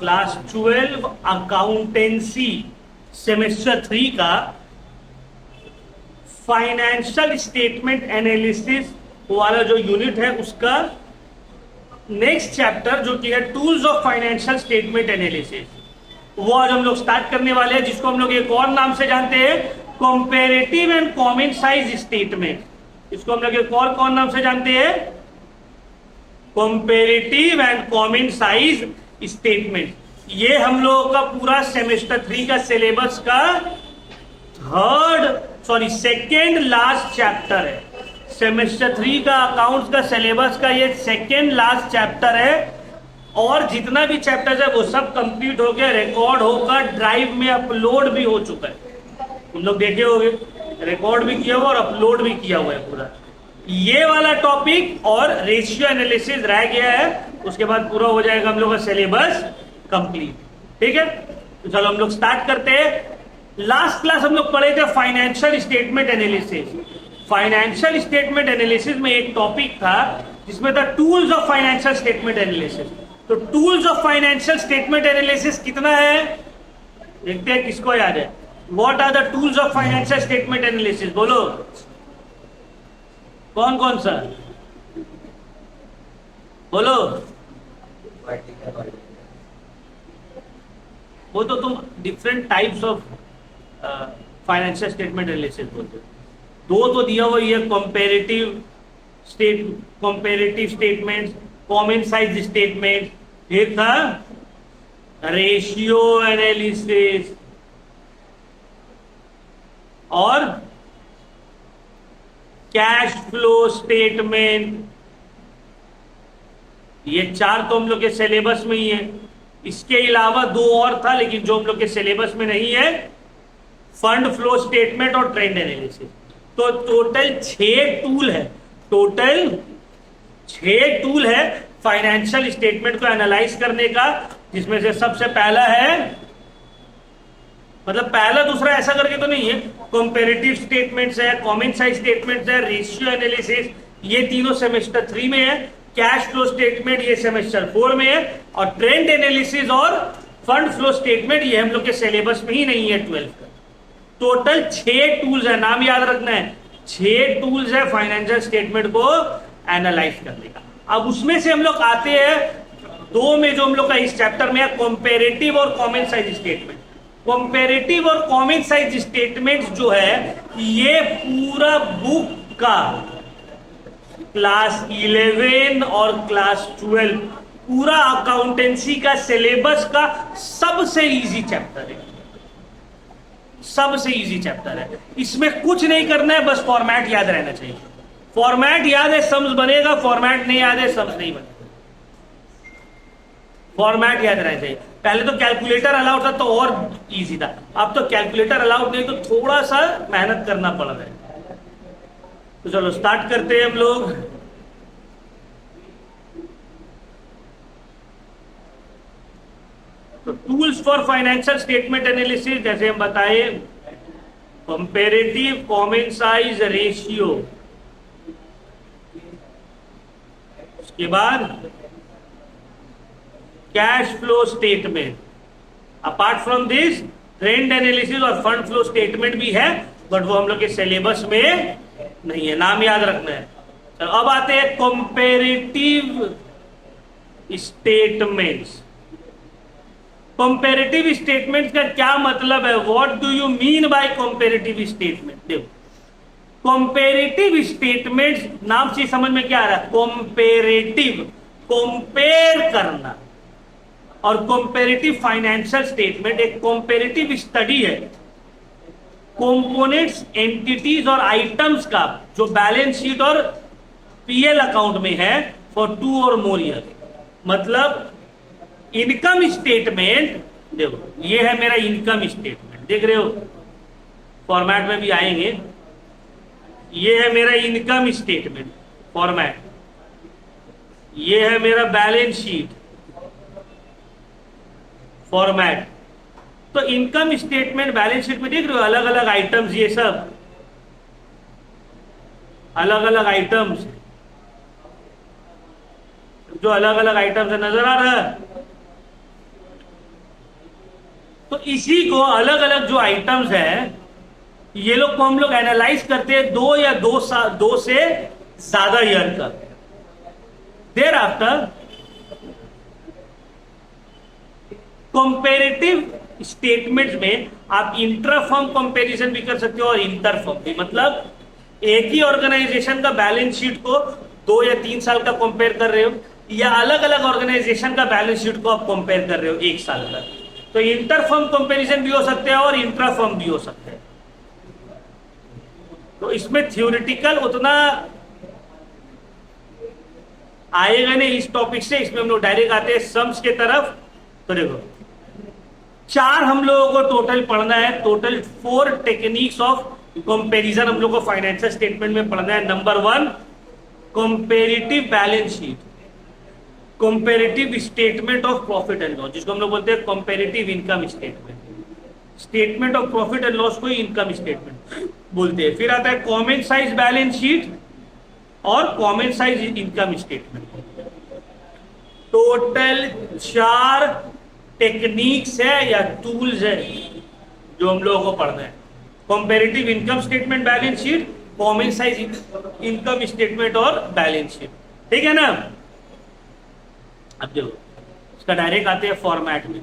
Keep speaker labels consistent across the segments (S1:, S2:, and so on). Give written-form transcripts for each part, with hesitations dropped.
S1: Class 12 accountancy semester 3 का financial statement analysis वाला जो यूनिट है उसका नेक्स्ट चैप्टर जो कि है tools of financial statement analysis, वो आज हम लोग स्टार्ट करने वाले हैं, जिसको हम लोग एक और नाम से जानते हैं comparative and common size statement. इसको हम लोग एक और कौन नाम से जानते हैं? Comparative and common size statement. ये हम लोगों का पूरा सेमेस्टर 3 का सिलेबस का सेकेंड लास्ट चैप्टर है। सेमेस्टर 3 का अकाउंट्स का सिलेबस का ये सेकेंड लास्ट चैप्टर है, और जितना भी चैप्टर है वो सब कंप्लीट हो गया, रिकॉर्ड होकर ड्राइव में अपलोड भी हो चुका है। तुम लोग देखे होंगे, रिकॉर्ड भी किया हुआ और अपलोड भी किया हुआ है पूरा। ये वाला टॉपिक और रेशियो एनालिसिस रह गया है, उसके बाद पूरा हो जाएगा हम लोग का सिलेबस कंप्लीट। ठीक है, तो चलो हम लोग स्टार्ट करते हैं। लास्ट क्लास हम लोग पढ़े थे financial statement analysis. Financial statement analysis में एक टॉपिक था जिसमें था tools of financial statement analysis. तो tools of financial statement analysis कितना है, देखते हैं किसको याद है। What are the tools of financial statement analysis? बोलो कौन कौन सा, बोलो। वो तो तुम different types of financial statement analysis बोलते हो। दो तो दिया हुआ ये comparative statements, common size statement, एक था रेशियो एनालिसिस और कैश फ्लो स्टेटमेंट। ये चार तो हम लोग के सिलेबस में ही है। इसके अलावा दो और था लेकिन जो हम लोग के सिलेबस में नहीं है, फंड फ्लो स्टेटमेंट और ट्रेंड एनालिसिस। तो टोटल 6 टूल है, टोटल 6 टूल है फाइनेंशियल स्टेटमेंट को एनालाइज करने का, जिसमें से सबसे पहला है, मतलब पहला दूसरा ऐसा करके तो नहीं है, कंपैरेटिव स्टेटमेंट्स है, कॉमन साइज स्टेटमेंट्स है, रेशियो एनालिसिस, ये तीनों सेमेस्टर 3 में है। कैश फ्लो स्टेटमेंट ये सेमेस्टर 4 में है, और ट्रेंड एनालिसिस और फंड फ्लो स्टेटमेंट ये हम लोग के सिलेबस में ही नहीं है 12 का। टोटल 6 टूल्स है, नाम याद रखना है, 6 टूल्स है फाइनेंशियल स्टेटमेंट को एनालाइज करने का। अब उसमें से हम लोग आते हैं दो में, जो हम लोग का इस चैप्टर में है, कंपैरेटिव और कॉमन साइज स्टेटमेंट। कंपैरेटिव और कॉमन साइज स्टेटमेंट जो है, ये पूरा बुक का क्लास 11 और क्लास 12 पूरा अकाउंटेंसी का सिलेबस का सबसे इजी चैप्टर है, सबसे इजी चैप्टर है। इसमें कुछ नहीं करना है, बस फॉर्मेट याद रहना चाहिए। फॉर्मेट याद है सम्स बनेगा, फॉर्मेट नहीं याद है सम्स नहीं बनेगा। फॉर्मेट याद रहना चाहिए। पहले तो कैलकुलेटर अलाउड था तो और इजी था, अब तो कैलकुलेटर अलाउड नहीं, तो थोड़ा सा मेहनत करना पड़ रहा है। तो चलो स्टार्ट करते हैं हम लोग। तो tools for financial statement analysis, जैसे हम बताए, कंपैरेटिव, कॉमन साइज, रेशियो, उसके बाद cash flow statement. Apart from this trend analysis और फंड फ्लो स्टेटमेंट भी है, बट वो हम लोग के सिलेबस में नहीं है, नाम याद रखना है। तो अब आते हैं कंपैरेटिव स्टेटमेंट्स। कंपैरेटिव स्टेटमेंट का क्या मतलब है? What do you mean by comparative statement? देखो, कंपैरेटिव स्टेटमेंट नाम से समझ में क्या आ रहा है? कंपैरेटिव, कंपेयर करना, और कंपैरेटिव फाइनेंशियल स्टेटमेंट एक कंपैरेटिव स्टडी है कंपोनेंट्स, एंटिटीज और आइटम्स का जो बैलेंस शीट और पीएल अकाउंट में है फॉर 2 और मोर ईयर। मतलब इनकम स्टेटमेंट, देखो ये है मेरा इनकम स्टेटमेंट, देख रहे हो, फॉर्मेट में भी आएंगे। ये है मेरा इनकम स्टेटमेंट फॉर्मेट, ये है मेरा बैलेंस शीट फॉर्मेट। तो इनकम स्टेटमेंट, बैलेंस शीट में देख रहे हो अलग अलग आइटम्स, ये सब अलग अलग आइटम्स, जो अलग अलग आइटम्स है, नजर आ रहा है? तो इसी को अलग अलग जो आइटम्स है ये लोग को हम लोग एनालाइज करते हैं 2 से ज्यादा ईयर का। देयर आफ्टर कंपेरेटिव स्टेटमेंट्स में आप इंट्रा फर्म कंपेरिजन भी कर सकते हो और इंटर फर्म भी, मतलब एक ही ऑर्गेनाइजेशन का बैलेंस शीट को 2 या 3 साल का कंपेयर कर रहे हो, या अलग अलग ऑर्गेनाइजेशन का बैलेंस शीट को आप कंपेयर कर रहे हो 1 साल का, तो इंटर फर्म कंपेरिजन भी हो सकते हैं और इंट्रा फर्म भी हो सकते हैं। तो इसमें थ्योरेटिकल उतना आएगा नहीं इस टॉपिक से, इसमें हम लोग डायरेक्ट आते हैं सम्स के तरफ। तो देखो 4 हम लोगों को टोटल पढ़ना है, टोटल 4 टेक्निक्स ऑफ कंपैरिजन हम लोग को फाइनेंशियल स्टेटमेंट में पढ़ना है। Number 1 comparative balance sheet, comparative statement of profit and loss, जिसको हम लोग बोलते हैं comparative income statement. Statement of profit and loss को इनकम स्टेटमेंट बोलते हैं। फिर आता है कॉमन साइज बैलेंस शीट और common size income statement. Total 4 techniques है या टूल्स है जो हम लोगों को पढ़ना है। Comparative income statement balance sheet, common size income statement और बैलेंस शीट, ठीक है ना। अब देखो इसका डायरेक्ट आते हैं फॉर्मेट में।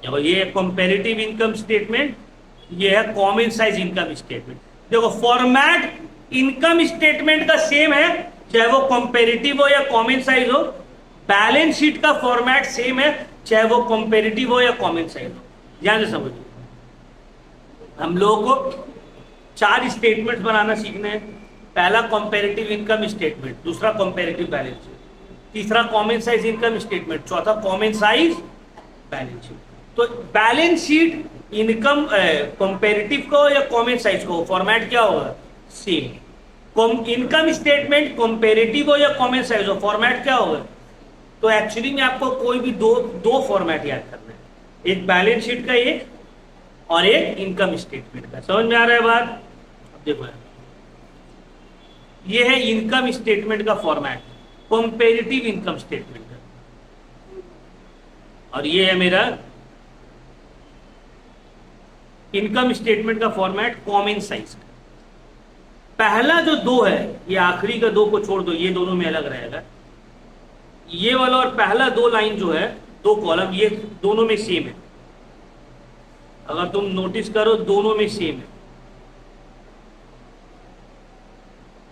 S1: देखो ये कंपैरेटिव इनकम स्टेटमेंट, ये है कॉमन साइज इनकम स्टेटमेंट। देखो फॉर्मेट इनकम स्टेटमेंट का सेम है, चाहे वो कंपैरेटिव हो या कॉमन साइज हो। बैलेंस शीट का फॉर्मेट सेम है, चाहे वो कंपैरेटिव हो या कॉमन साइज हो। ध्यान से समझिए, हम लोगों को 4 स्टेटमेंट्स बनाना सीखने हैं। पहला कंपैरेटिव इनकम स्टेटमेंट, दूसरा कंपैरेटिव बैलेंस शीट, तीसरा कॉमन साइज इनकम स्टेटमेंट, चौथा कॉमन साइज बैलेंस शीट। तो बैलेंस शीट इनकम कंपैरेटिव को या कॉमन साइज को फॉर्मेट क्या होगा, सेम। इनकम स्टेटमेंट कंपैरेटिव हो या कॉमन साइज हो, फॉर्मेट क्या होगा। तो एक्चुअली में आपको कोई भी दो फॉर्मेट याद करना है, एक बैलेंस शीट का एक और एक इनकम स्टेटमेंट का। समझ में आ रहा है बात। अब देखो ये है इनकम स्टेटमेंट का फॉर्मेट, कंपैरेटिव इनकम स्टेटमेंट का, और ये है मेरा इनकम स्टेटमेंट का फॉर्मेट कॉमन साइज का। पहला जो 2 है, ये आखिरी का 2 को छोड़ दो, ये दोनों में अलग रहेगा। ये वाला और पहला 2 लाइन जो है, 2 कॉलम, ये दोनों में सेम है। अगर तुम नोटिस करो दोनों में सेम है।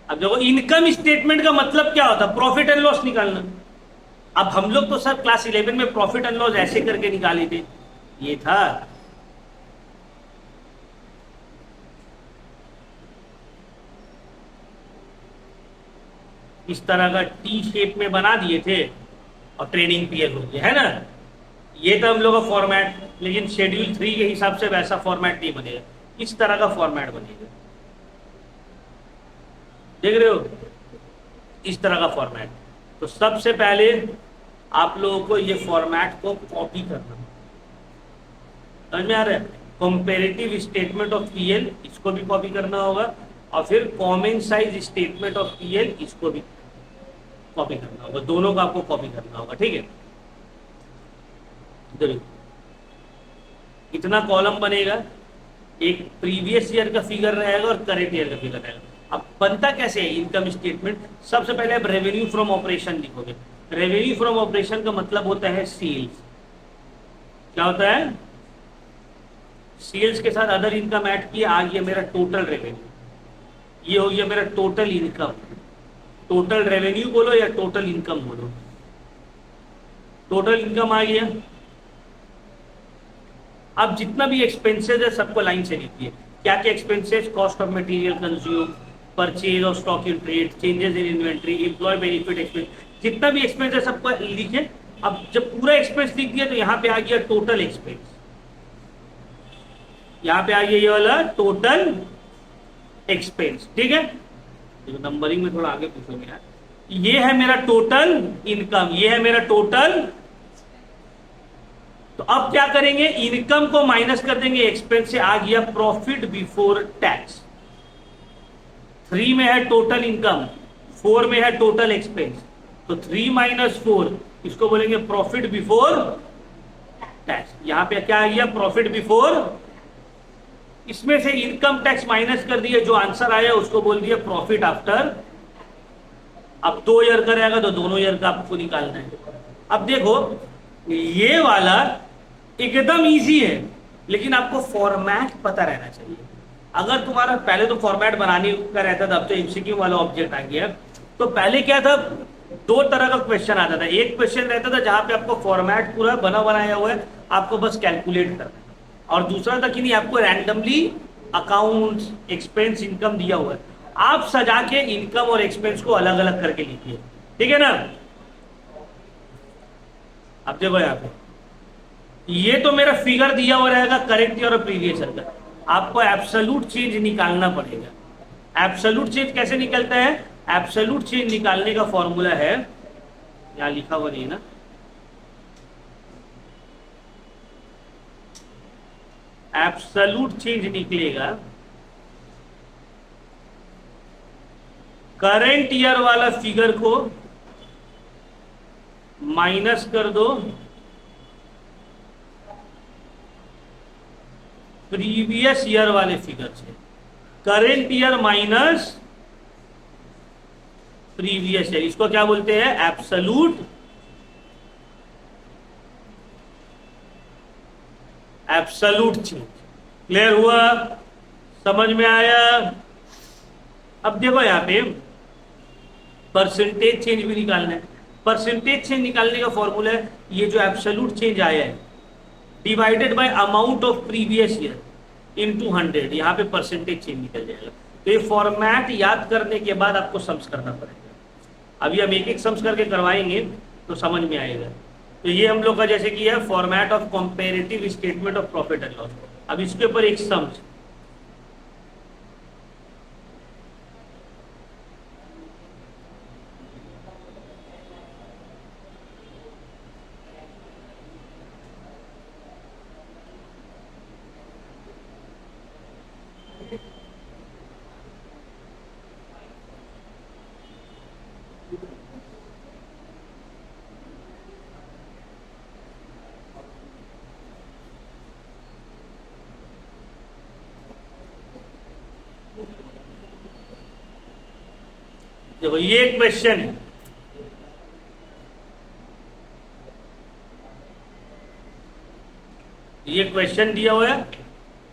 S1: अब देखो इनकम स्टेटमेंट का मतलब क्या होता है, प्रॉफिट एंड लॉस निकालना। अब हम लोग तो सर क्लास 11 में प्रॉफिट एंड लॉस ऐसे करके निकाले थे, ये था इस तरह का टी शेप में बना दिए थे और ट्रेडिंग पीएल हो गया, है ना। ये था हम लोग का फॉर्मेट, लेकिन शेड्यूल 3 के हिसाब से वैसा फॉर्मेट नहीं बनेगा, इस तरह का फॉर्मेट बनेगा। देख रहे हो, इस तरह का फॉर्मेट। तो सबसे पहले आप लोगों को ये फॉर्मेट को कॉपी करना, समझ में आ रहा है। कंपैरेटिव स्टेटमेंट ऑफ पीएल, इसको भी कॉपी करना होगा, और फिर common size statement of PL, इसको भी कॉपी करना होगा। दोनों का आपको कॉपी करना होगा, ठीक है। देखिए इतना कॉलम बनेगा, एक प्रीवियस ईयर का फिगर रहेगा और करेंट ईयर का फिगर रहेगा। अब बनता कैसे है इनकम स्टेटमेंट, सबसे पहले आप रेवेन्यू फ्रॉम ऑपरेशन लिखोगे। रेवेन्यू फ्रॉम ऑपरेशन का मतलब होता है सेल्स। क्या होता है, सेल्स के साथ अदर इनकम ऐड किया, आ गया मेरा टोटल रेवेन्यू। ये हो गया मेरा टोटल इनकम। टोटल रेवेन्यू बोलो या टोटल इनकम बोलो, टोटल इनकम आ गया। अब जितना भी एक्सपेंसेस है सबको लाइन से लिखिए। क्या क्या expenses, cost of material consume, purchase of stock in trade, changes in inventory, employ benefit expense, जितना भी एक्सपेंस है सबको लिखिए। अब जब पूरा एक्सपेंस लिख दिया तो यहाँ पे आ गया टोटल एक्सपेंस, यहाँ पे आ गया ये वाला टोटल एक्सपेंस, ठीक है। नंबरिंग में थोड़ा आगे पूछोगे यार। ये है मेरा टोटल इनकम, ये है मेरा टोटल। तो अब क्या करेंगे, इनकम को माइनस कर देंगे एक्सपेंस से, आ गया प्रॉफिट बिफोर टैक्स। 3 में है टोटल इनकम, 4 में है टोटल एक्सपेंस, तो 3 - 4 इसको बोलेंगे प्रॉफिट बिफोर टैक्स। यहां पे क्या आ गया, प्रॉफिट बिफोर, इसमें से इनकम टैक्स माइनस कर दिया, जो आंसर आया उसको बोल दिया प्रॉफिट आफ्टर। अब 2 ईयर का रहेगा तो दोनों ईयर का आपको निकालना है। अब देखो ये वाला एकदम इजी है, लेकिन आपको फॉर्मेट पता रहना चाहिए। अगर तुम्हारा पहले तो फॉर्मेट बनाने का रहता था, अब तो एमसीक्यू वाला ऑब्जेक्ट आ गया। तो पहले क्या था, 2 तरह का क्वेश्चन आता था। एक क्वेश्चन रहता था जहां पे आपको फॉर्मेट पूरा बना बनाया हुआ है, आपको बस कैलकुलेट करना है। और दूसरा था कि नहीं, आपको रैंडमली अकाउंट्स, एक्सपेंस, इनकम दिया हुआ है, आप सजा के इनकम और एक्सपेंस को अलग अलग करके लिखिए। ठीक है ना। अब देखो यहाँ पे ये तो मेरा फिगर दिया हुआ रहेगा करेंट ईयर और प्रीवियस ईयर का, आपको एब्सोल्यूट चेंज निकालना पड़ेगा। एब्सोल्यूट चेंज कैसे निकलता है, एब्सोल्यूट चेंज निकालने का फॉर्मूला है, यहां लिखा हुआ नहीं है ना, एब्सोल्यूट चेंज निकलेगा, करंट ईयर वाला फिगर को माइनस कर दो प्रीवियस ईयर वाले फिगर से। Current year minus previous year, इसको क्या बोलते हैं, एब्सोल्यूट चेंज। क्लियर हुआ, समझ में आया। अब देखो यहां पे परसेंटेज चेंज भी निकालना है। परसेंटेज चेंज निकालने का फॉर्मूला है, ये जो एब्सोल्यूट चेंज आया है divided bye amount of previous year into 100, यहां पे परसेंटेज चेंज निकल जाएगा। तो ये फॉर्मेट याद करने के बाद आपको सम्स करना पड़ेगा। अभी हम एक एक सम्स करके करवाएंगे तो समझ में आएगा। तो ये हम लोग का जैसे कि है format of comparative statement of profit and loss. अब इसके ऊपर एक सम्स, देखो ये क्वेश्चन है, ये क्वेश्चन दिया हुआ है।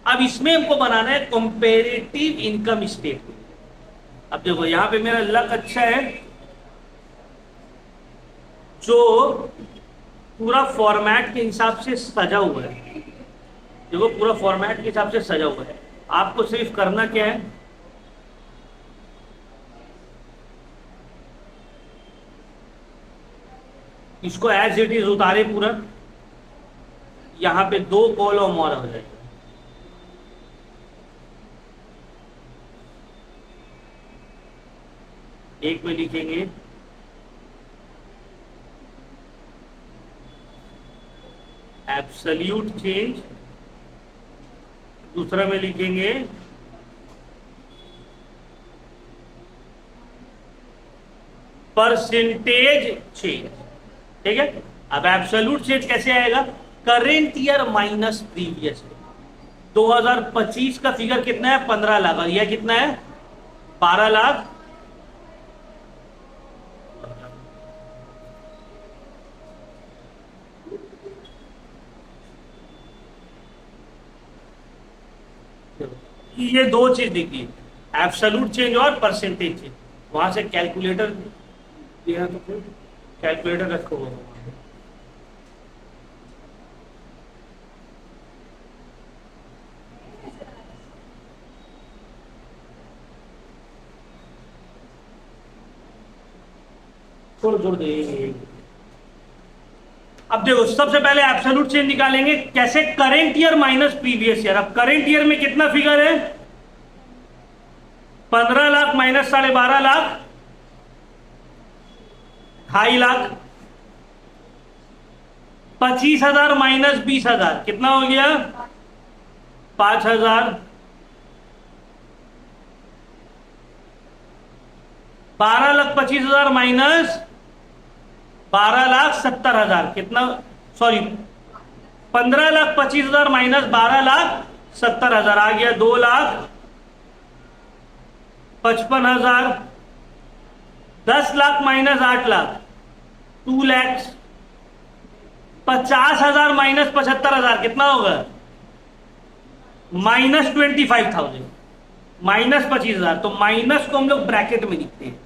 S1: अब इसमें हमको बनाना है कंपैरेटिव इनकम स्टेटमेंट। अब देखो यहां पे मेरा लक अच्छा है, जो पूरा फॉर्मेट के हिसाब से सजा हुआ है। देखो पूरा फॉर्मेट के हिसाब से सजा हुआ है, आपको सिर्फ करना क्या है, इसको एज इट इज उतारे पूरा, यहां पे 2 कॉलम और हो जाएगा। एक में लिखेंगे एब्सोल्यूट चेंज, दूसरा में लिखेंगे परसेंटेज चेंज। ठीक है। अब एब्सोल्यूट चेंज कैसे आएगा, current year minus previous year. 2025 का फिगर कितना है, 15 लाख, और यह कितना है, 12 लाख। ये 2 चीज दिखी, एब्सोल्यूट चेंज और परसेंटेज चेंज। वहां से कैलकुलेटर दिया तो फिर कैलकुलेटर रखो। छोड़ जोड़ दे। अब देखो सबसे पहले एब्सोल्यूट चेंज निकालेंगे कैसे, current year minus previous year. अब करेंट ईयर में कितना फिगर है, 15 लाख माइनस 12.5 लाख, 2.5 लाख। 25,000 माइनस 20,000 कितना हो गया, 5,000। 12,25,000 माइनस 12,70,000 कितना, सॉरी 15,25,000 माइनस 12,70,000 आ गया 2,55,000। 10,00,000 माइनस 8,00,000 2,00,000। 50,000 माइनस 75,000 कितना होगा? -25,000 माइनस 25,000। तो माइनस को हम लोग ब्रैकेट में लिखते हैं,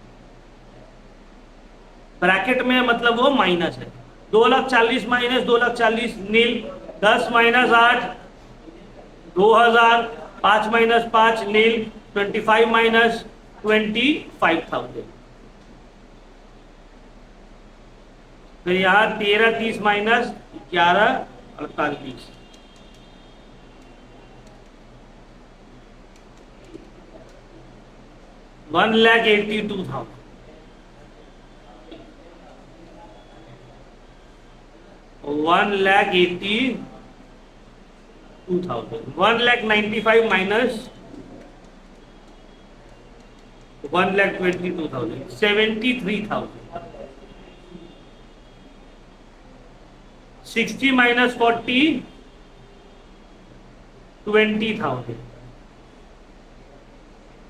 S1: ब्रैकेट में मतलब वो माइनस है। 2,40,000 माइनस 2,40,000 नील। 10 माइनस 8 2,000। 5 माइनस 5 नील। 25 माइनस 25,000। फिर यहां 13 30 माइनस 11 48। 1,82,000। 1,82,000। 1,95,000 माइनस 1,22,000 73,000। 60 माइनस 40 20,000।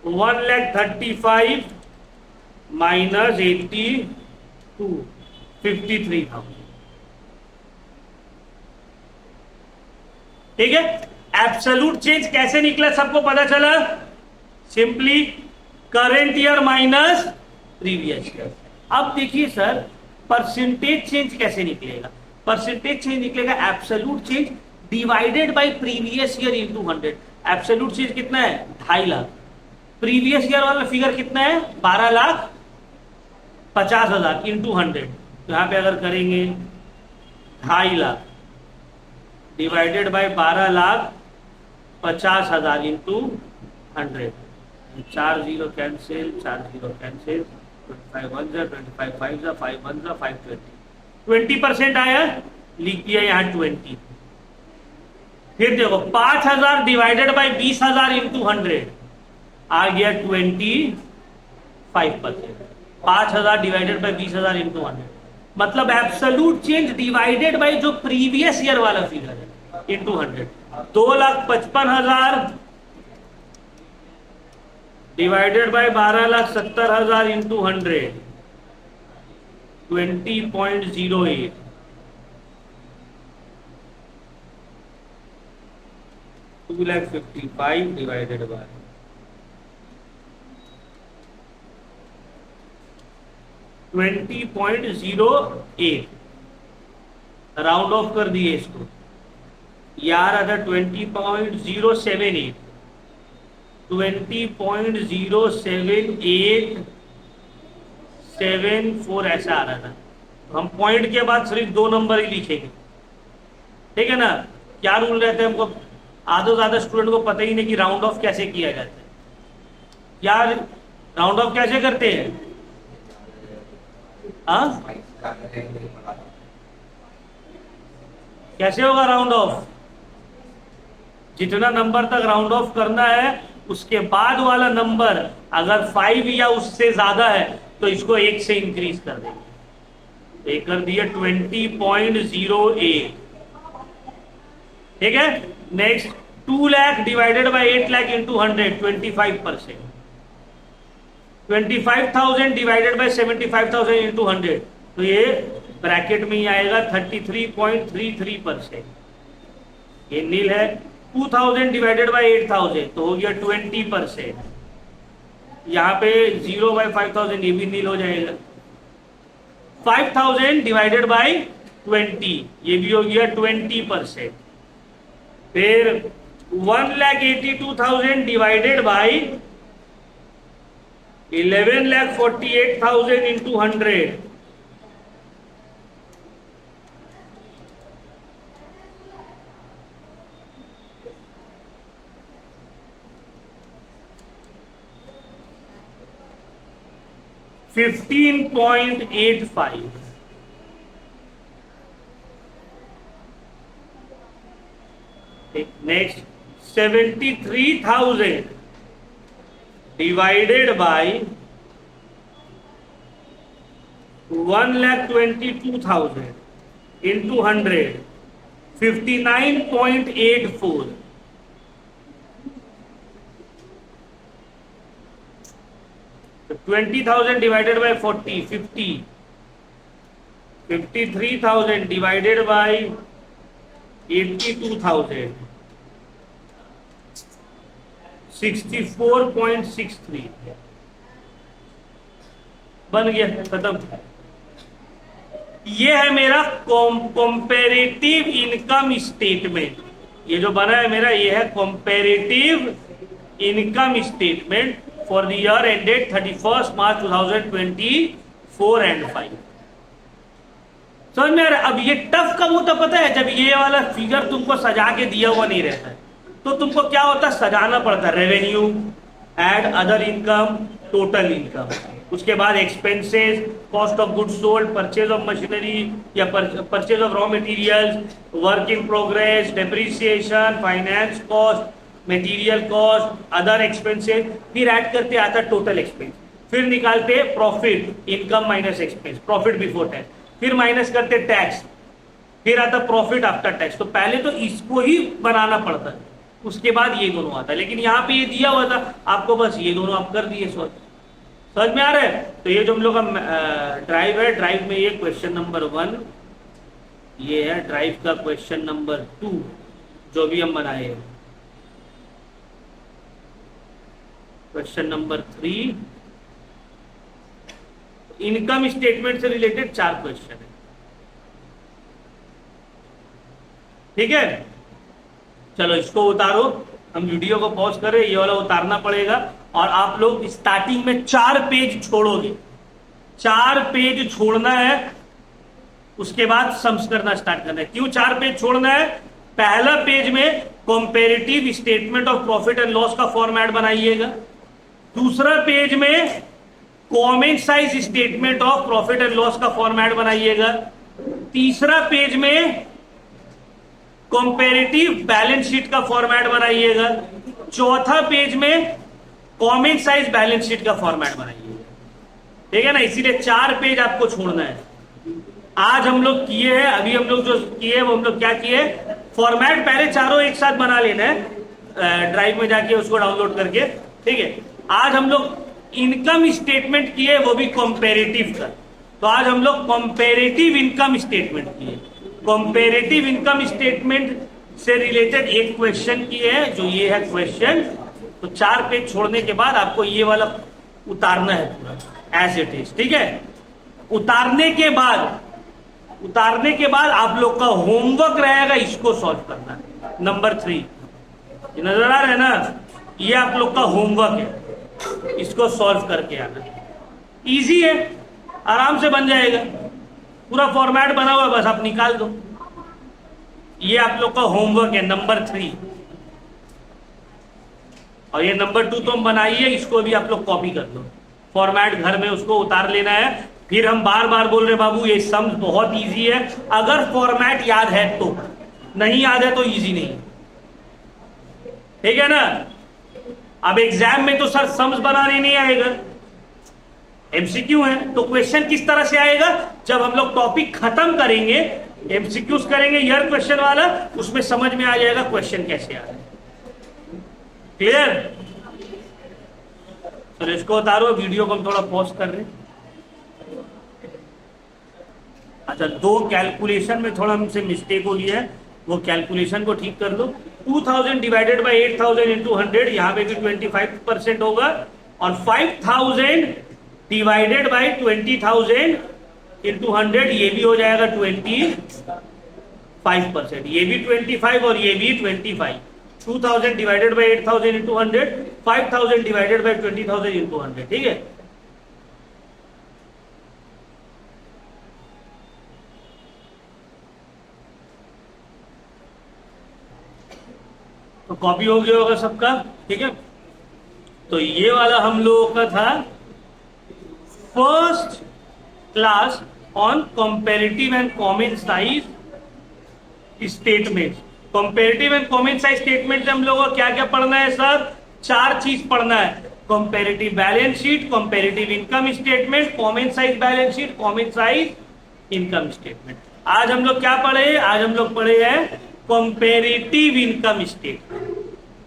S1: 1,35,000 माइनस 82 53,000। ठीक है। एब्सोल्यूट चेंज कैसे निकला सबको पता चला? Simply current year minus previous year. अब देखिए सर परसेंटेज चेंज कैसे निकलेगा? परसेंटेज चेंज निकलेगा absolute change divided by previous year into 100। Absolute change कितना है? 2.5 लाख। प्रीवियस ईयर वाला फिगर कितना है? 12,50,000 इंटू 100। तो यहां पे अगर करेंगे 2.5 lakh divided by 12,50,000 into 100। 4 0 cancel 4 0 cancel. 25 1 25 5 5 1 520। 20% आया, लिख दिया यहां 20। फिर देखो 5,000 डिवाइडेड बाय 20,000 इंटू 100 आ गया 25%। 5,000 डिवाइडेड बाय 20,000 इंटू 100 मतलब एब्सोल्यूट चेंज डिवाइडेड बाय जो प्रीवियस ईयर वाला फिगर है into 100। 2,55,000 divided by 12,70,000 into 100 20.08। 2,55,000 divided by 20.08। Round of कर दिए इसको, यार अगर 20.078 20.07874 ऐसा आ रहा था। हम पॉइंट के बाद सिर्फ 2 नंबर ही लिखेंगे, ठीक है ना? क्या रूल रहते हैं हमको? आधे ज्यादा स्टूडेंट को पता ही नहीं कि राउंड ऑफ कैसे किया जाता है। यार राउंड ऑफ कैसे करते हैं? हाँ कैसे होगा राउंड ऑफ? जितना नंबर तक राउंड ऑफ करना है उसके बाद वाला नंबर अगर 5 या उससे ज्यादा है तो इसको 1 से इंक्रीज कर देंगे। एक कर दिया 20.08। ठीक है। Next 2 lakh divided by 8 lakh into 100 25%। 25,000 divided by 75,000 into 100 तो ये ब्रैकेट में ही आएगा 33.33%। ये नील है। 2,000 डिवाइडेड बाय 8,000 तो हो गया 20%। यहां पे 0 बाय 5,000 ये भी नील हो जाएगा। 5,000 डिवाइडेड बाय 20 ये भी हो गया 20%। फिर 1,82,000 divided by 11,48,000 into 100 15.85। Next 73,000 divided by 1,22,000 into 100 59.84। तो 20,000 डिवाइडेड बाय 40, 50। 53,000 डिवाइडेड बाय 82,000, 64.63 बन गया, खत्म। ये है मेरा कंपैरेटिव इनकम स्टेटमेंट। ये जो बना है मेरा, ये है comparative income statement for the year ended 31 March 2024 and 5। समझ में आ रहा है? अब ये टफ कब होता पता है? जब ये वाला फिगर तुमको सजा के दिया हुआ नहीं रहता है, तो तुमको क्या होता है, सजाना पड़ता है। Revenue, add other income, total income, उसके बाद expenses, cost of goods sold, purchase of machinery या purchase of raw materials, work in progress, depreciation, finance cost, material cost, other expenses, फिर ऐड करते आता टोटल एक्सपेंस, फिर निकालते profit, income minus expense, profit before tax, फिर minus करते tax, फिर आता प्रॉफिट आफ्टर टैक्स। तो पहले तो इसको ही बनाना पड़ता है, उसके बाद ये दोनों आता है। लेकिन यहाँ पे ये दिया हुआ था आपको, बस ये दोनों आप कर दिए। समझ में आ रहा है? तो ये जो हम लोग का ड्राइव है, ड्राइव में ये क्वेश्चन नंबर 1, ये है ड्राइव का क्वेश्चन नंबर 2 जो भी हम बनाए हैं। क्वेश्चन नंबर 3 इनकम स्टेटमेंट से रिलेटेड 4 क्वेश्चन है। ठीक है, चलो इसको उतारो, हम वीडियो को पॉज करें, ये वाला उतारना पड़ेगा। और आप लोग स्टार्टिंग में 4 पेज छोड़ोगे, 4 पेज छोड़ना है, उसके बाद सम्स करना स्टार्ट करना है। क्यों 4 पेज छोड़ना है? पहला पेज में comparative statement of profit and loss का फॉर्मेट बनाइएगा। दूसरा पेज में common size statement of profit and loss का फॉर्मेट बनाइएगा। तीसरा पेज में कंपैरेटिव बैलेंस शीट का फॉर्मेट बनाइएगा। चौथा पेज में कॉमन साइज बैलेंस शीट का फॉर्मेट बनाइएगा। ठीक है ना? इसीलिए 4 पेज आपको छोड़ना है। आज हम लोग किए हैं, अभी हम लोग जो किए वो हम लोग क्या किए, फॉर्मेट पहले चारों एक साथ बना लेना है ड्राइव में जाके उसको डाउनलोड करके। ठीक है, आज हम लोग इनकम स्टेटमेंट किए, वो भी कंपैरेटिव का। तो आज हम लोग कंपैरेटिव इनकम स्टेटमेंट किए। कंपैरेटिव इनकम स्टेटमेंट से रिलेटेड एक क्वेश्चन किए है, जो ये है क्वेश्चन। तो 4 पेज छोड़ने के बाद आपको ये वाला उतारना है पूरा एज इट इज। ठीक है, उतारने के बाद आप लोग का होमवर्क रहेगा इसको सॉल्व करना। नंबर 3 नजर आ रहा है ना? ये आप लोग का होमवर्क है, इसको सॉल्व करके आना। इजी है, आराम से बन जाएगा, पूरा फॉर्मेट बना हुआ है, बस आप निकाल दो। ये आप लोग का होमवर्क है नंबर 3। और ये नंबर 2 तो हम बनाइए, इसको भी आप लोग कॉपी कर लो, फॉर्मेट घर में उसको उतार लेना है। फिर हम बार बार बोल रहे बाबू ये सम्स बहुत इजी है, अगर फॉर्मेट याद है तो, नहीं याद है तो इजी नहीं। ठीक है ना? अब एग्जाम में तो सर सम्स बनाने नहीं आएगा, एमसीक्यू है। तो क्वेश्चन किस तरह से आएगा? जब हम लोग टॉपिक खत्म करेंगे, एमसीक्यूज करेंगे ईयर क्वेश्चन वाला, उसमें समझ में आ जाएगा क्वेश्चन कैसे आ रहा है। क्लियर? तो इसको उतारो, वीडियो को हम थोड़ा पॉज कर रहे हैं। अच्छा, 2 कैलकुलेशन में थोड़ा हमसे मिस्टेक हो गया है, वो कैलकुलेशन को ठीक कर लो। 2000 डिवाइडेड बाई 8000 इंटू 100, यहां पे भी 25% होगा। और 5000 डिवाइडेड बाई 20,000 इंटू 100, ये भी हो जाएगा 25%। ये भी 25 और ये भी 25। 2000 divided by 8000 into 100, 5000 divided by 20,000 into 100। ठीक है, तो कॉपी हो गया होगा सबका। ठीक है, तो ये वाला हम लोगों का था first class on comparative and common size statement. Comparative and common size statement से हम लोगों को क्या क्या पढ़ना है सर? 4 चीज पढ़ना है। Comparative balance sheet, comparative income statement, common size balance sheet, common size income statement. आज हम लोग क्या पढ़े? आज हम लोग पढ़े हैं कंपैरेटिव इनकम स्टेटमेंट।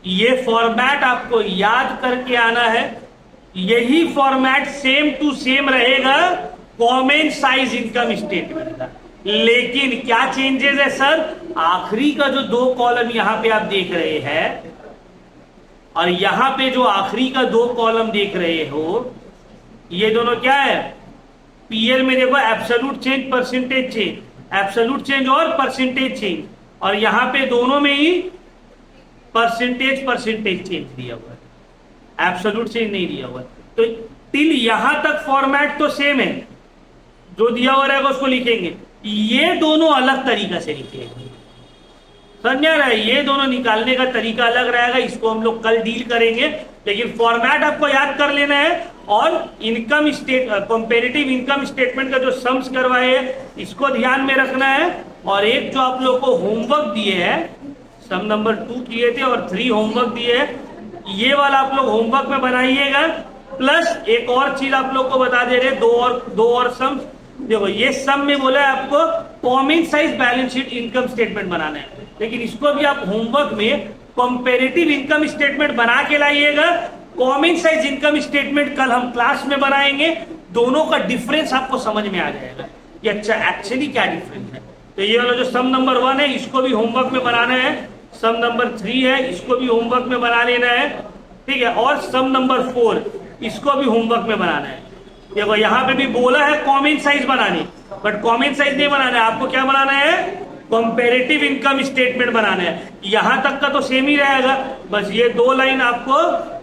S1: ये फॉर्मेट आपको याद करके आना है। यही फॉर्मेट सेम टू सेम रहेगा कॉमन साइज इनकम स्टेटमेंट का। लेकिन क्या चेंजेस है सर? आखिरी का जो दो कॉलम यहां पे आप देख रहे हैं और यहां पे जो आखिरी का दो कॉलम देख रहे हो, ये दोनों क्या है? पीएल में देखो absolute change, percentage change, absolute change और परसेंटेज चेंज, और यहां पे दोनों में ही परसेंटेज चेंज दिया हुआ है, एब्सोल्यूट चेंज नहीं दिया हुआ है। तो टिल यहां तक फॉर्मेट तो सेम है, जो दिया हुआ रहेगा उसको लिखेंगे। ये दोनों अलग तरीका से लिखेंगे, समझा रहा है? ये दोनों निकालने का तरीका अलग रहेगा, इसको हम लोग कल डील करेंगे। लेकिन फॉर्मेट आपको याद कर लेना है। और इनकम कंपैरेटिव इनकम स्टेटमेंट का जो सम्स करवाए हैं इसको ध्यान में रखना है। और एक जो आप लोग को होमवर्क दिए है, सम नंबर 2 किए थे और 3 होमवर्क दिए है, ये वाला आप लोग होमवर्क में बनाइएगा। प्लस एक और चीज आप लोग को बता दे रहे, दो और सम्स। देखो ये सम में बोला है आपको common size balance sheet income statement बनाना है, लेकिन इसको भी आप होमवर्क में कंपैरेटिव इनकम स्टेटमेंट बना के लाइएगा। कॉमन साइज इनकम स्टेटमेंट कल हम क्लास में बनाएंगे, दोनों का डिफरेंस आपको समझ में आ जाएगा कि अच्छा एक्चुअली क्या डिफरेंस है। तो ये वाला जो सम नंबर 1 है इसको भी होमवर्क में बनाना है, सम नंबर 3 है इसको भी होमवर्क में बना लेना है, ठीक है। और सम नंबर 4 इसको भी होमवर्क में बनाना है। देखो यहां पे भी बोला है कॉमन साइज बनाने, बट कॉमन साइज नहीं बनाना है, आपको क्या बनाना है? कंपैरेटिव इनकम स्टेटमेंट बनाना है। यहां तक का तो सेम ही रहेगा, बस ये 2 लाइन आपको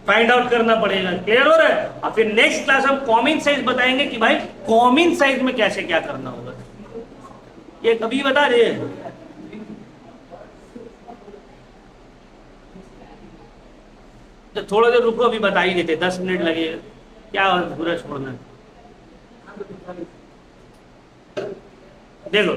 S1: फाइंड आउट करना पड़ेगा। क्लियर हो रहा है? और फिर नेक्स्ट क्लास हम कॉमन साइज बताएंगे कि भाई कॉमन साइज में कैसे क्या करना होगा, ये कभी बता दे। तो थोड़ा देर रुको, अभी बता ही देते, 10 मिनट लगेगा, क्या पूरा छोड़ना। देखो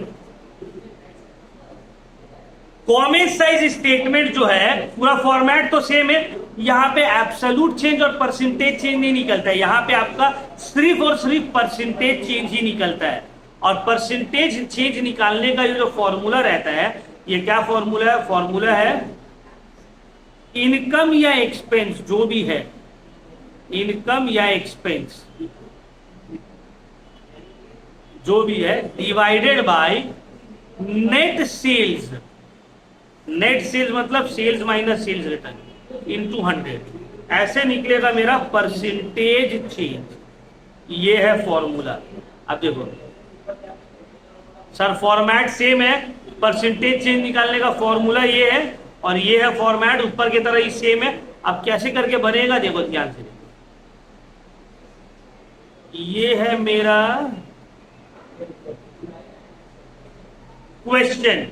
S1: कॉमन साइज स्टेटमेंट जो है पूरा फॉर्मेट तो सेम है, यहां पे एब्सोल्यूट चेंज और परसेंटेज चेंज नहीं निकलता है, यहां पे आपका सिर्फ और सिर्फ परसेंटेज चेंज ही निकलता है। और परसेंटेज चेंज निकालने का जो फॉर्मूला रहता है, ये क्या फॉर्मूला है? फॉर्मूला है इनकम या एक्सपेंस, जो भी है इनकम या एक्सपेंस जो भी है, divided by net sales. Net sales मतलब sales minus sales return into 100, ऐसे निकलेगा मेरा परसेंटेज चेंज। ये है फॉर्मूला। अब देखो सर फॉर्मेट सेम है, परसेंटेज चेंज निकालने का फॉर्मूला ये है, और ये है फॉर्मेट ऊपर की तरह ही सेम है। अब कैसे करके बनेगा देखो ध्यान से, ये है मेरा क्वेश्चन,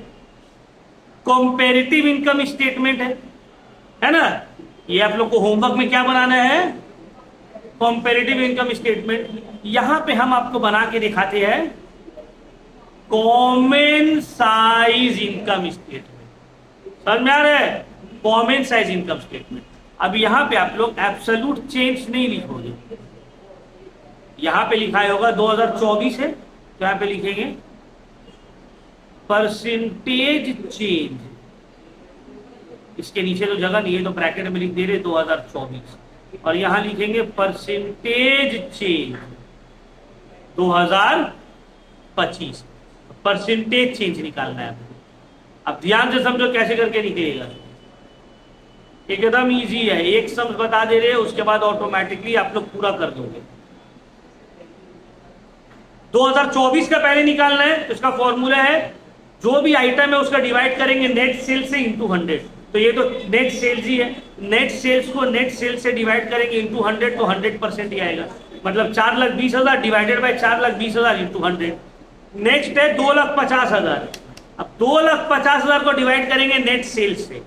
S1: कंपैरेटिव इनकम स्टेटमेंट है ना? ये आप लोग को होमवर्क में क्या बनाना है? Comparative income statement. यहां पे हम आपको बना के दिखाते हैं कॉमन साइज इनकम स्टेटमेंट। समझ में आ रहा है? Common size income statement. अब यहां पे आप लोग एब्सोल्यूट चेंज नहीं लिखोगे, यहां पे लिखा होगा 2024 है, तो यहां पे लिखेंगे परसेंटेज चेंज। इसके नीचे तो जगह नहीं है तो ब्रैकेट में लिख दे रहे 2024, और यहां लिखेंगे परसेंटेज चेंज 2025। परसेंटेज चेंज निकालना है। अब ध्यान से समझो कैसे करके निकलेगा, एकदम इजी है। एक सम बता दे रहे हैं, उसके बाद ऑटोमेटिकली आप लोग पूरा कर दोगे। 2024 का पहले निकालना है, तो इसका फॉर्मूला है जो भी आइटम है उसका डिवाइड करेंगे नेट सेल से इंटू 100। तो ये तो नेट सेल्स ही है, नेट सेल्स को नेट सेल्स से डिवाइड करेंगे इंटू 100, तो 100% ही आएगा। मतलब 4,20,000 डिवाइडेड बाय 4,20,000 इंटू 100। नेक्स्ट है 2,50,000। अब 2,50,000 को डिवाइड करेंगे नेट सेल्स से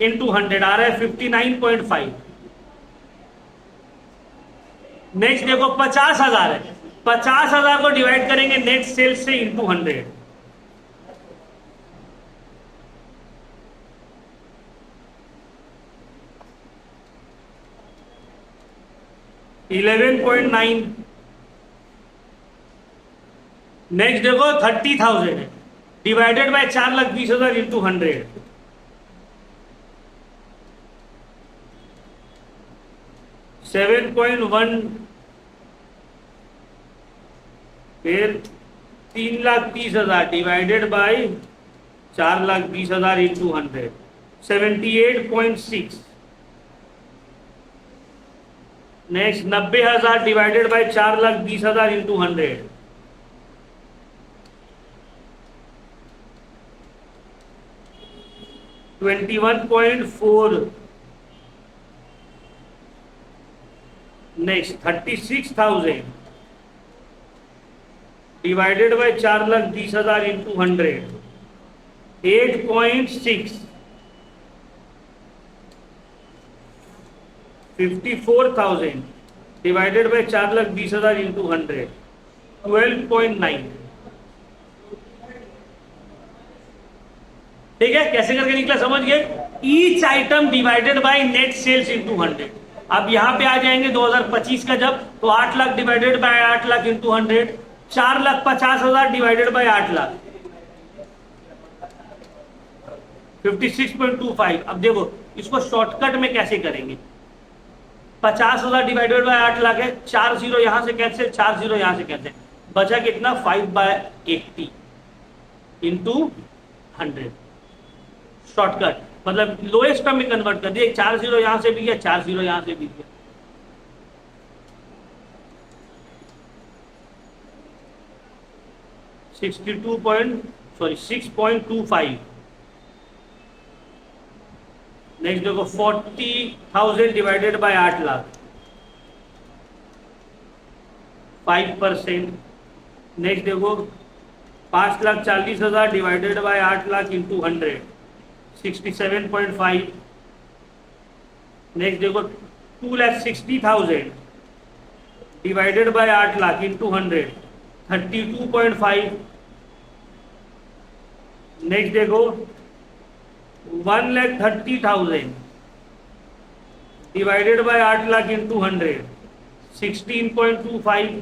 S1: इंटू 100, आ रहा है 59.5। नेक्स्ट देखो 50,000 है, 50,000 को डिवाइड करेंगे नेट सेल्स से इंटू 100, 11.9। नेक्स्ट देखो 30,000 है, डिवाइडेड बाय 4,20,000 इंटू 100, 7.1, फिर 3,30,000 divided by 4,20,000 into 100, 78.6। Next 90,000 divided by 4,20,000 into 100, 21.4। Next 36,000 divided by 4,20,000 into 100, 8.6। 54,000 divided by 4,20,000 into 100, 12.9। ठीक है, कैसे करके निकला समझ गए? Each item divided by net sales into 100। अब यहां पे आ जाएंगे 2025 का जब, तो 8 lakh divided by 8 lakh into 100, 4,50,000 divided by 8 lakh, 56.25। अब देखो इसको शॉर्टकट में कैसे करेंगे। 50,000 डिवाइडेड बाय 8 लाख है, 4 जीरो यहां से कैंसिल, 4 जीरो यहां से कैंसिल, बचा कितना 5/80 इंटू 100। शॉर्टकट मतलब लोएस्ट टर्म में कन्वर्ट कर दिए, 4 जीरो यहां से भी गया, 4 जीरो यहां से भी गया। सॉरी 6.25। नेक्स्ट देखो 40,000 डिवाइडेड बाय 8 लाख, 5%। नेक्स्ट देखो 5,40,000 divided by 8 lakh into 100, 67.5। Next देखो 2,60,000 divided by 8 lakh into 100, 32.5। Next देखो 1,30,000 divided by 8 lakh into 100, 16.25।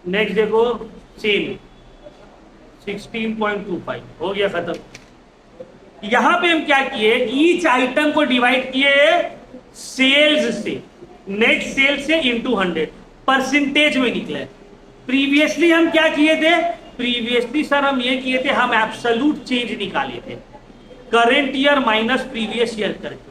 S1: Next देखो सेम 16.25। हो गया खत्म। यहां पे हम क्या किए, ईच आइटम को डिवाइड किए सेल्स से, नेट सेल्स से इंटू 100, परसेंटेज में निकला। प्रीवियसली हम क्या किए थे, प्रीवियसली सर हम ये किए थे, हम एब्सोल्यूट चेंज निकाले थे, current year minus previous year करके,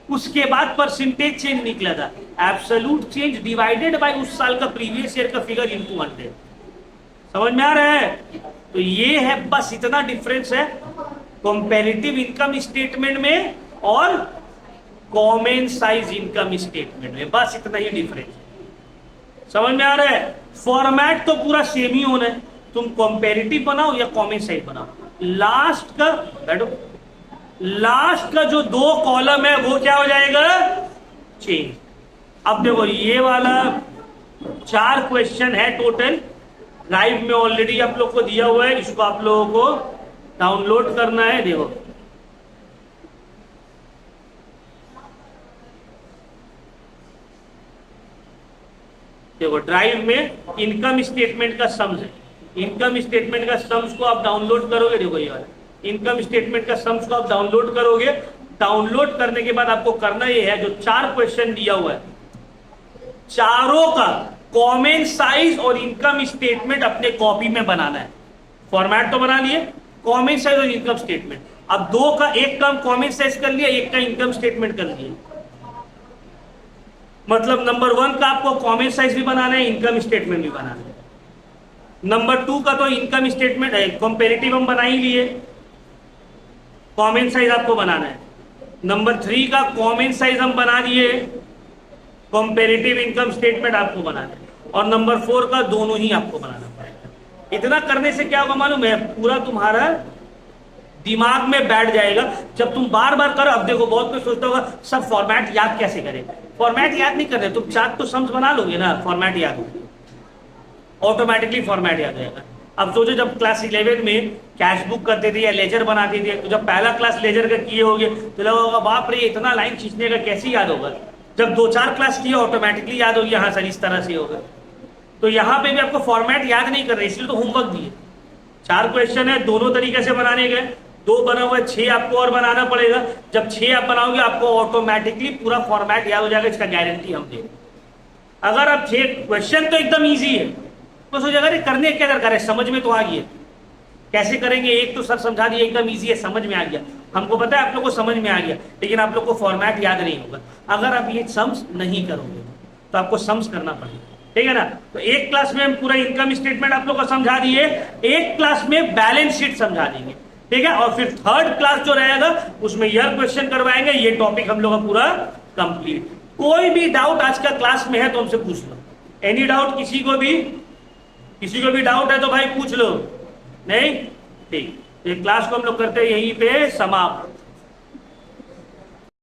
S1: उसके बाद परसेंटेज चेंज निकला था, एब्सोल्यूट चेंज डिवाइडेड बाय उस साल का प्रीवियस ईयर का फिगर इंटू 100। समझ में आ रहा है? तो ये है, बस इतना डिफरेंस है कंपैरेटिव इनकम स्टेटमेंट में और कॉमन साइज इनकम स्टेटमेंट में, बस इतना ही डिफरेंस। समझ में आ रहा है? फॉर्मेट तो पूरा सेम ही होना है, तुम कंपैरेटिव बनाओ या कॉमन साइज बनाओ। लास्ट का बैठो, लास्ट का जो 2 कॉलम है वो क्या हो जाएगा, चेंज। अब देखो ये वाला 4 क्वेश्चन है टोटल, लाइव में ऑलरेडी आप लोग को दिया हुआ है, इसको आप लोगों को डाउनलोड करना है। देखो ड्राइव में इनकम स्टेटमेंट का सम्स है, इनकम स्टेटमेंट का सम्स को आप डाउनलोड करोगे। देखो ये वाला इनकम स्टेटमेंट का सम्स को आप डाउनलोड करोगे। डाउनलोड करने के बाद आपको करना ये है, जो 4 क्वेश्चन दिया हुआ है, चारों का कॉमन साइज और इनकम स्टेटमेंट अपने कॉपी में बनाना है। फॉर्मेट तो बना लिए, कॉमन साइज और इनकम स्टेटमेंट। अब 2 का, एक का कॉमन साइज कर लिया, एक का इनकम स्टेटमेंट कर लिया। मतलब नंबर 1 का आपको कॉमन साइज भी बनाना है, इनकम स्टेटमेंट भी बनाना है। नंबर 2 का तो इनकम स्टेटमेंट है, कंपेरेटिव हम बना ही लिए, कॉमन साइज आपको बनाना है। नंबर 3 का कॉमन साइज हम बना दिए, कंपेरेटिव इनकम स्टेटमेंट आपको बनाना है। और नंबर 4 का दोनों ही आपको बनाना पड़ेगा। इतना करने से क्या होगा मालूम है, पूरा तुम्हारा दिमाग में बैठ जाएगा। जब तुम बार बार करो, अब देखो बहुत कुछ सोचता होगा सब फॉर्मेट याद कैसे करें। फॉर्मेट याद नहीं कर रहे, तुम 4 तो सम्स बना लोगे ना, फॉर्मेट याद होगा, ऑटोमेटिकली फॉर्मेट याद आएगा। अब सोचो जब क्लास 11 में कैश बुक करते थे या लेजर बनाते थे, तो जब पहला क्लास लेजर का किए होगे तो लगा बाप रे इतना लाइन खींचने का कैसे याद होगा। जब 2-4 क्लास किए ऑटोमेटिकली याद होगी, हाँ सर इस तरह से होगा। तो यहाँ पे भी आपको फॉर्मेट याद नहीं कर रहे, इसलिए तो होमवर्क दिए। 4 क्वेश्चन है, दोनों तरीके से बनाने गए, 2 बना हुआ है, 6 आपको और बनाना पड़ेगा। जब 6 आप बनाओगे आपको ऑटोमेटिकली पूरा फॉर्मेट याद हो जाएगा, इसका गारंटी हम दे। अगर आप 6 क्वेश्चन तो एकदम ईजी है, तो सोचेगा अरे करने क्या दरकार है, समझ में तो आ गया, कैसे करेंगे, एक तो सर समझा दिया, एकदम ईजी है, समझ में आ गया, हमको पता है आप लोग को समझ में आ गया, लेकिन आप लोग को फॉर्मेट याद नहीं होगा। अगर आप ये सम्स नहीं करोगे तो आपको सम्स करना पड़ेगा, ठीक है ना। तो एक क्लास में हम पूरा इनकम स्टेटमेंट आप लोग को समझा दिए, एक क्लास में बैलेंस शीट समझा देंगे, ठीक है। और फिर थर्ड क्लास जो रहेगा उसमें यह क्वेश्चन करवाएंगे, ये टॉपिक हम लोग का पूरा कंप्लीट। कोई भी डाउट आज का क्लास में है तो हमसे पूछ लो, एनी डाउट, किसी को भी डाउट है तो भाई पूछ लो, नहीं ठीक। ये क्लास को हम लोग करते हैं यहीं पे समाप्त।